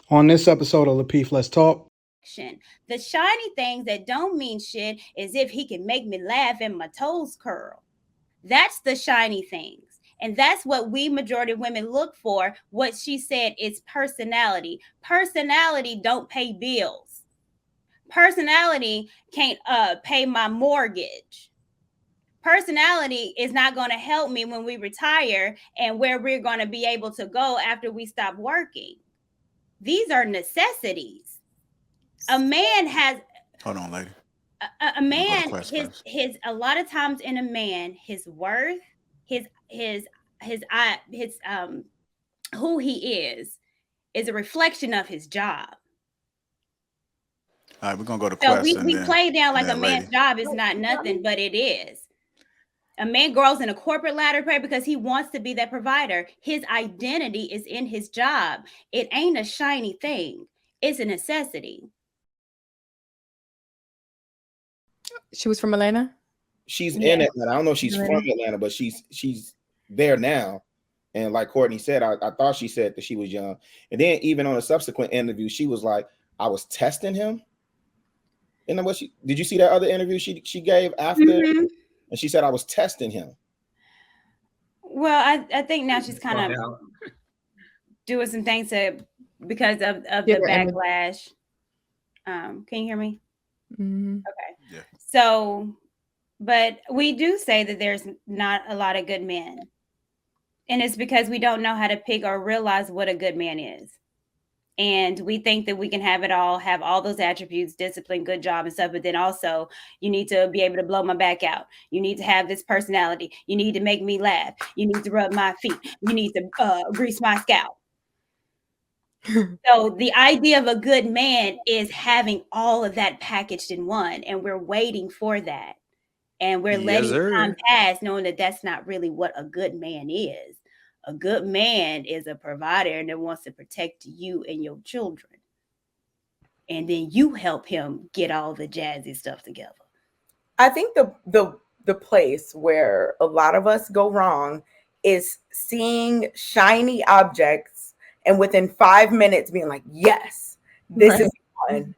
On this episode of Lapeef, Let's Talk. The shiny things that don't mean shit is if he can make me laugh and my toes curl. That's the shiny things. And that's what we majority of women look for. What she said is personality. Personality don't pay bills. Personality can't pay my mortgage. Personality is not going to help me when we retire and where we're going to be able to go after we stop working. These are necessities. A man has Hold on, lady. a man First. his a lot of times in a man, his worth, his his who he is a reflection of his job. All right, we're gonna go to So Quest. we play down like a man's lady. job is not nothing, but it is. A man grows in a corporate ladder because he wants to be that provider. His identity is in his job. It ain't a shiny thing. It's a necessity. She was from Atlanta? She's in Atlanta. I don't know if she's from Atlanta, but she's there now. And like Courtney said, I thought she said that she was young. And then even on a subsequent interview, she was like, I was testing him. And then did you see that other interview she gave after? Mm-hmm. And she said, I was testing him. Well, I think now she's kind of doing some things because of the backlash. Can you hear me? Mm-hmm. Okay. Yeah. So, but we do say that there's not a lot of good men. And it's because we don't know how to pick or realize what a good man is. And we think that we can have it all, have all those attributes, discipline, good job and stuff. But then also you need to be able to blow my back out. You need to have this personality. You need to make me laugh. You need to rub my feet. You need to grease my scalp. So the idea of a good man is having all of that packaged in one. And we're waiting for that. And we're letting time pass knowing that that's not really what a good man is. A good man is a provider and that wants to protect you and your children. And then you help him get all the jazzy stuff together. I think the place where a lot of us go wrong is seeing shiny objects and within 5 minutes being like, yes, this is fun.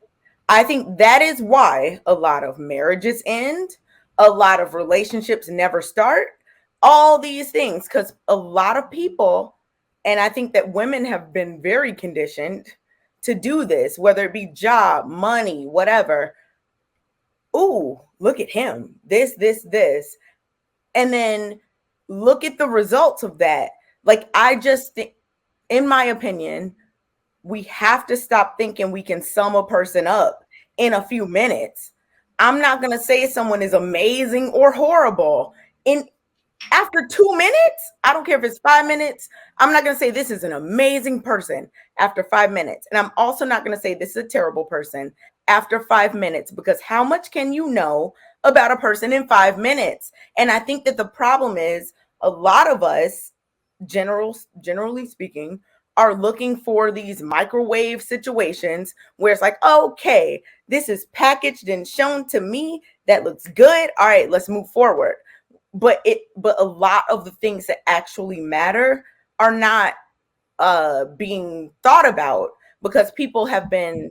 I think that is why a lot of marriages end, a lot of relationships never start. All these things, because a lot of people, and I think that women have been very conditioned to do this, whether it be job, money, whatever. Ooh, look at him. This. And then look at the results of that. Like, I just think, in my opinion, we have to stop thinking we can sum a person up in a few minutes. I'm not going to say someone is amazing or horrible. After 2 minutes, I don't care if it's 5 minutes, I'm not going to say this is an amazing person after 5 minutes. And I'm also not going to say this is a terrible person after 5 minutes, because how much can you know about a person in 5 minutes? And I think that the problem is a lot of us, generally speaking, are looking for these microwave situations where it's like, okay, this is packaged and shown to me. That looks good. All right, let's move forward. But a lot of the things that actually matter are not being thought about because people have been,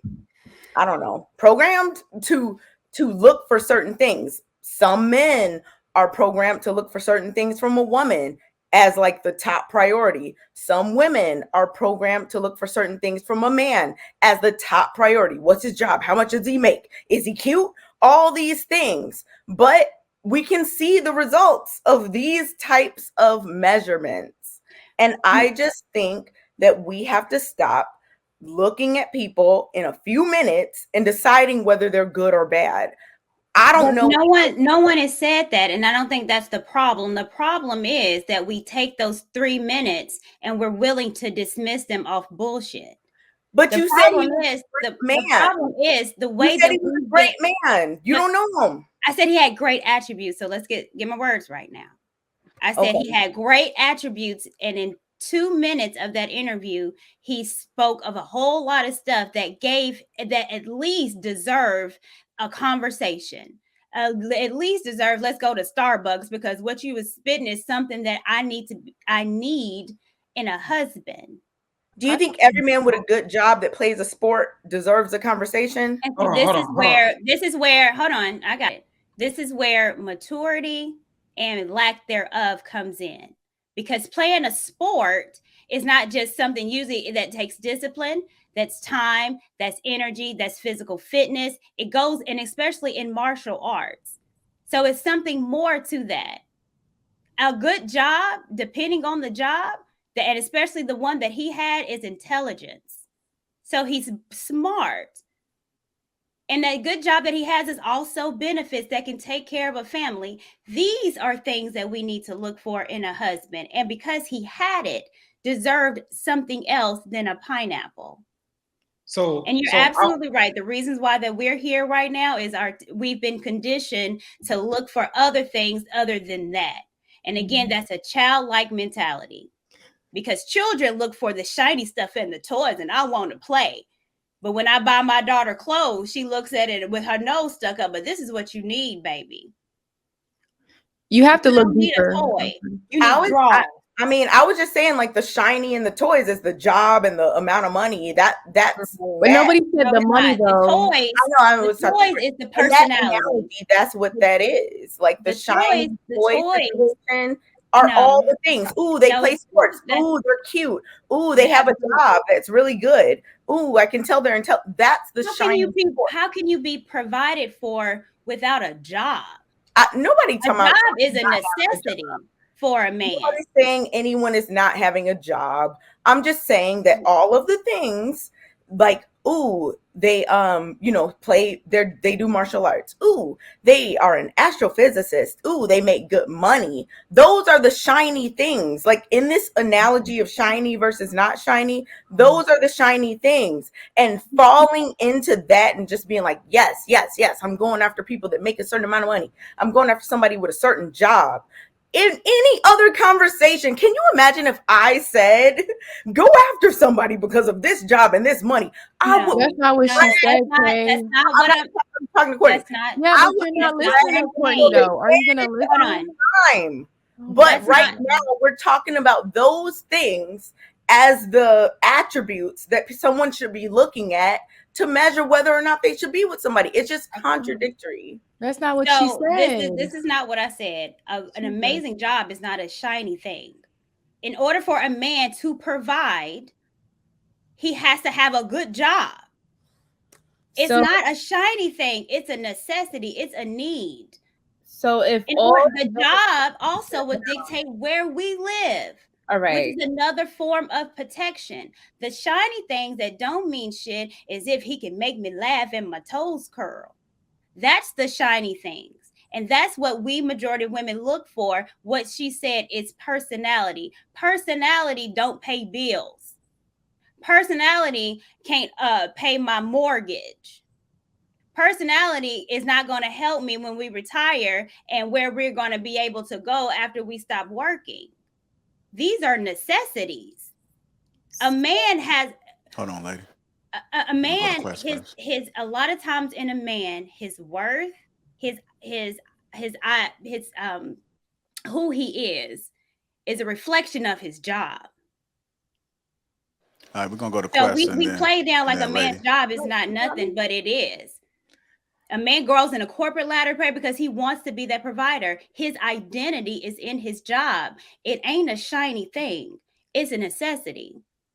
I don't know, programmed to look for certain things. Some men are programmed to look for certain things from a woman as like the top priority. Some women are programmed to look for certain things from a man as the top priority. What's his job? How much does he make? Is he cute? All these things. But we can see the results of these types of measurements. And I just think that we have to stop looking at people in a few minutes and deciding whether they're good or bad. I don't know. No one has said that. And I don't think that's the problem. The problem is that we take those 3 minutes and we're willing to dismiss them off bullshit. But you said the problem is the way that he was a great man. You don't know him. I said he had great attributes. So let's get my words right now. I said he had great attributes. And in 2 minutes of that interview, he spoke of a whole lot of stuff that at least deserve a conversation. At least deserve, let's go to Starbucks, because what you was spitting is something that I need in a husband. Do you think every man with a good job that plays a sport deserves a conversation? And so this is where, hold on, I got it. This is where maturity and lack thereof comes in. Because playing a sport is not just something usually that takes discipline, that's time, that's energy, that's physical fitness. It goes, and especially in martial arts. So it's something more to that. A good job, depending on the job, and especially the one that he had, is intelligence. So he's smart. And that good job that he has is also benefits that can take care of a family. These are things that we need to look for in a husband. And because he had it, deserved something else than a pineapple. And you're absolutely right. The reasons why that we're here right now is we've been conditioned to look for other things other than that. And again, that's a childlike mentality. Because children look for the shiny stuff and the toys, and I want to play. But when I buy my daughter clothes, she looks at it with her nose stuck up. But this is what you need, baby. You have to look need deeper. a toy. You need draws. I mean, I was just saying, like, the shiny and the toys is the job and the amount of money. That's But nobody said the money though. The toys, I know. The toys is the personality. That's what that is. Like the shiny toys are all the things. Ooh, they play sports. Ooh, they're cute. Ooh, they have a job that's really good. Ooh, I can tell they're that's the shiny. How can you be provided for without a job? Nobody talking about job is a necessity for a man. Nobody's saying anyone is not having a job. I'm just saying that all of the things, like, ooh, they they do martial arts. Ooh, they are an astrophysicist. Ooh, they make good money. Those are the shiny things. Like in this analogy of shiny versus not shiny, those are the shiny things. And falling into that and just being like, yes, I'm going after people that make a certain amount of money. I'm going after somebody with a certain job. In any other conversation, can you imagine if I said, go after somebody because of this job and this money? That's not what she said, Kay. That's not what I'm talking to Courtney. Yeah, but you're not listening to Courtney, though. Are you going to listen? Time. But right now, we're talking about those things as the attributes that someone should be looking at to measure whether or not they should be with somebody. It's just contradictory. That's not what she said. This is not what I said. An amazing job is not a shiny thing. In order for a man to provide, he has to have a good job. It's not a shiny thing. It's a necessity. It's a need. So if the job also would dictate where we live. All right. Which is another form of protection. The shiny things that don't mean shit is if he can make me laugh and my toes curl. That's the shiny things. And that's what we majority of women look for. What she said is personality. Personality don't pay bills. Personality can't pay my mortgage. Personality is not going to help me when we retire and where we're going to be able to go after we stop working. These are necessities. A man has. Hold on, lady. A man, his a lot of times in a man, his worth, his who he is a reflection of his job. All right, we're gonna go to so questions. we play down like a man's job is not nothing, but it is. A man grows in a corporate ladder because he wants to be that provider. His identity is in his job. It ain't a shiny thing. It's a necessity.